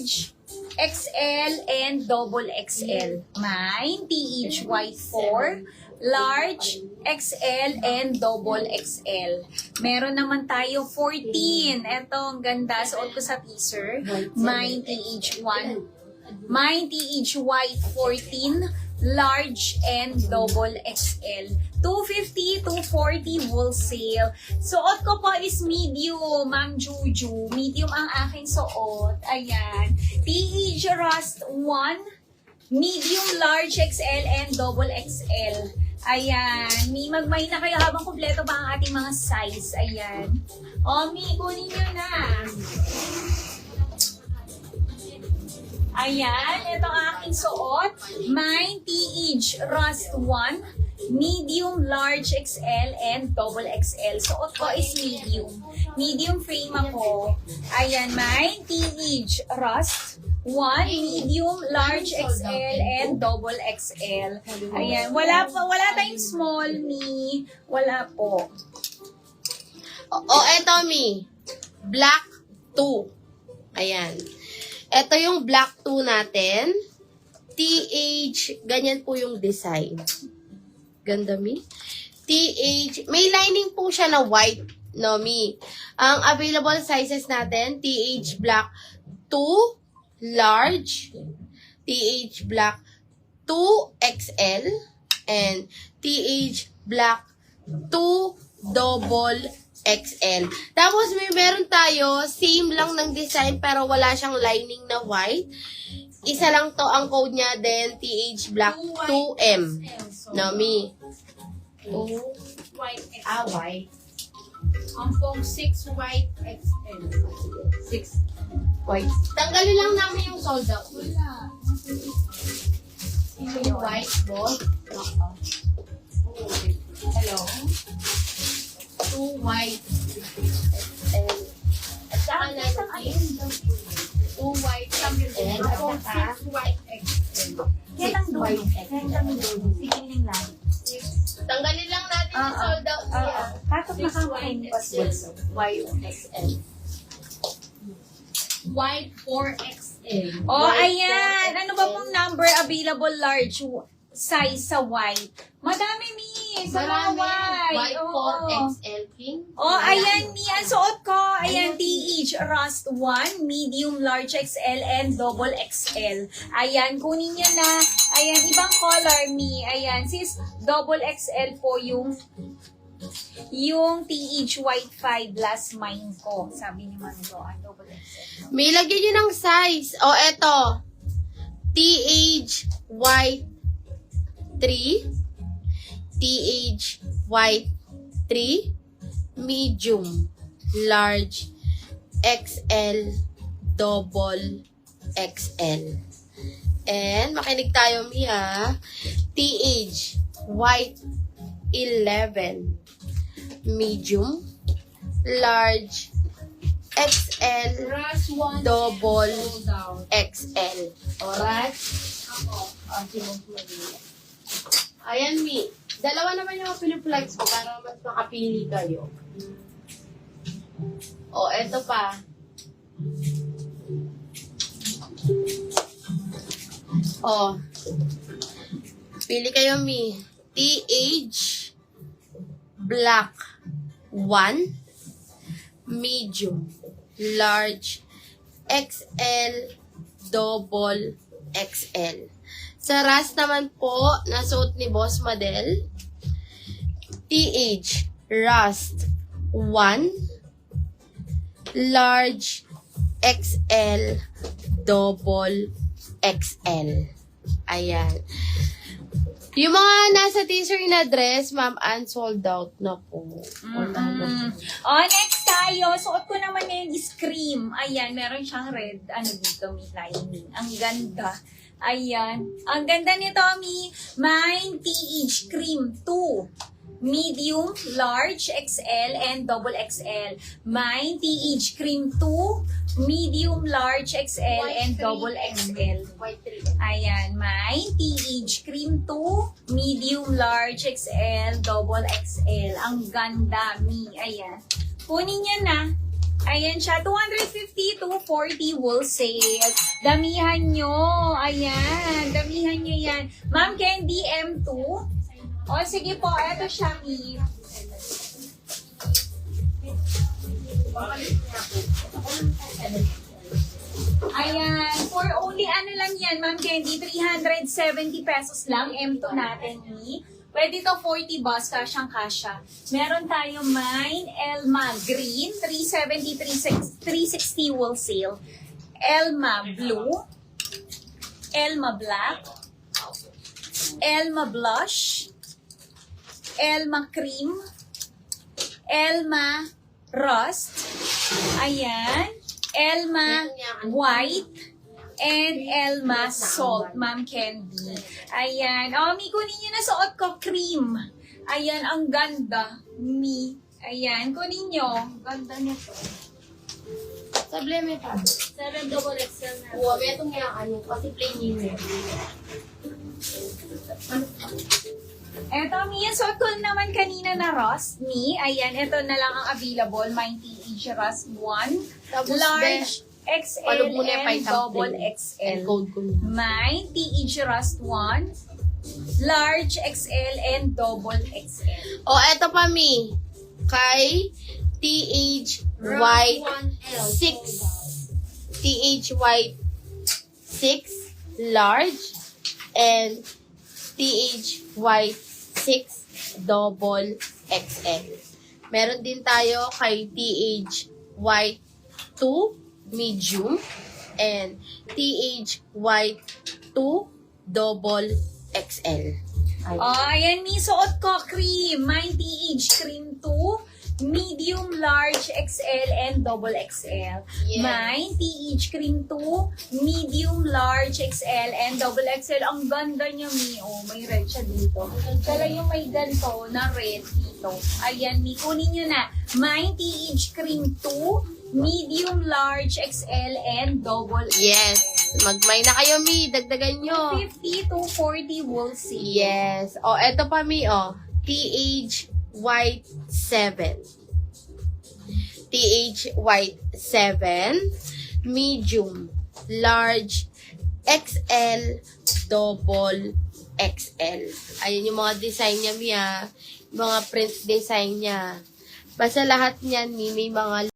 TH, XL, and double XL. Mine, TH white 4, large, XL, and double XL. Meron naman tayo 14. Ito, ang ganda. Suot ko sa teaser. Mine, TH 1. Mine, TH white 14, large, and double XL. 250, 240 wholesale. Suot ko po is medium, Ma'am Juju. Medium ang aking suot. Ayan. TH Rust 1, medium, large, XL, and double XL. Ayan. Magmay na kayo habang kumpleto pa ang ating mga size. Ayan. O, kunin nyo na. Ayan. Ito ang aking suot. Mine, TH Rust 1, medium, large, XL, and double XL. Suot ko is medium. Medium frame ako. Ayan, mine, TH Rust 1, medium, large, XL, and double XL. Ayan, wala tayong small, me. Wala po. Eto, mi. Black 2. Ayan. Ito yung black 2 natin. TH, ganyan po yung design. Ganda, mi. TH, may lining po siya na white, no, mi. Ang available sizes natin, TH black 2, large, TH black 2XL, and TH black 2 double XL. Tapos meron tayo, same lang ng design pero wala siyang lining na white. Isa lang to ang code niya, then TH black 2M. Nami. 2 white XL. White. Ang pong 6 white XL. 6 white. Tanggalin lang namin yung sold out. Wala. Yung white, boss. Hello? 2 white. At saka na yung 2 white and Ang 6 white XL. Yan ang dulo. Yan ang dulo. Sikiling lang. tanggalin lang natin yung sold out niya. Tapos nakakain pa siya. White XL. White 4XL. Oh, ayan. Ano ba pong number available large size sa white? Madami, Mi. Sa mga white. White Oo. 4XL pink. Oh, ayan, Mi. Ang suot ko. Ayan, TH Rust 1, medium, large XL, and double XL. Ayan, kunin nyo na. Ayan, ibang color, Mi. Ayan, sis, double XL po yung TH white 5 last mine ko. Sabi ni Mando, double XL. May lagyan nyo ng size. O, eto. TH white 3. TH white 3. Medium. Large. XL. Double XL. And, makinig tayo, Mia. TH white 11. Medium. Large. XL. Double XL. Alright? Ayan, Mi. Dalawa naman yung piniplex ko para mas makapili kayo. O, eto pa. O. Pili kayo, Mi. TH black 1, medium, large, XL, double XL. Sa Rust naman po, nasuot ni Boss Madel, TH Rust 1, large, XL, double XL. Ayan. Yung mga nasa teaser na dress, ma'am, unsold out na po. Wala na. Oh, next tayo. Suot ko naman yung Scream. Ayan, meron siyang red. Ano dito, may lining. Ang ganda. Ayan. Ang ganda nito, Mi. Mine TH Cream 2. Medium, large, XL, and double XL. Mine TH Cream 2. Medium, large, XL, and double XL. White 3. Ayan, mine TH Cream 2, medium, large, XL, double XL. Ang ganda, Mi. Ayan. Kunin niya na. Ayan siya, 250 to 40 wholesale. Damihan nyo. Ayan, damihan nyo yan. Ma'am Candy, M2. O, sige po, eto siya, Mi. Ayan, for only ano lang yan, Ma'am Candy, 370 pesos lang, M2 natin, Mi. Pwede to 40 bus, kasyang-kasya. Meron tayo Mine Elma Green, 370, 360 wholesale. Elma Blue, Elma Black, Elma Blush, Elma Cream, Elma Rust, ayan, Elma White, and Elma Salt, Ma'am Candy. Ayan. O, Mi, kunin nyo na suot ko, cream. Ayan, ang ganda. Mi. Ayan, kunin nyo. Ganda nito. Sableme pa. 7 double XL na. Oo, may itong ano, kasi plain yun eh. Eto, Mi, yung suot ko naman kanina na Rust. Mi, ayan, ito na lang ang available. 90 Rust 1. Tapos, Large XL palog mo na yung and pahitang double plain. XL. And code ko na. May TH Rust 1, large XL, and double XL. O, eto pa, Mi. Kay TH White 6. TH White 6 large and TH White 6 double XL. Meron din tayo kay TH White 2 medium and TH White 2 double XL. Oh, ayan, Mi, suot ko cream. May TH cream 2, medium, large, XL, and double XL. Yeah. May TH cream 2, medium, large, XL, and double XL. Ang ganda niya, Mi. Oh, may red siya dito. Kala yung may ganito na red dito. Ayan, Mi, kunin nyo na. May TH cream 2, medium, large, XL, and double XL. Yes. Magmay na kayo, Mi. Dagdagan nyo. 50 to 40 wholesale. Yes. O, eto pa, Mi, o. TH White 7. TH White 7. Medium. Large. XL. Double XL. Ayun yung mga design niya, Mi, ah. Mga print design niya. Basta lahat niyan, Mi, may mga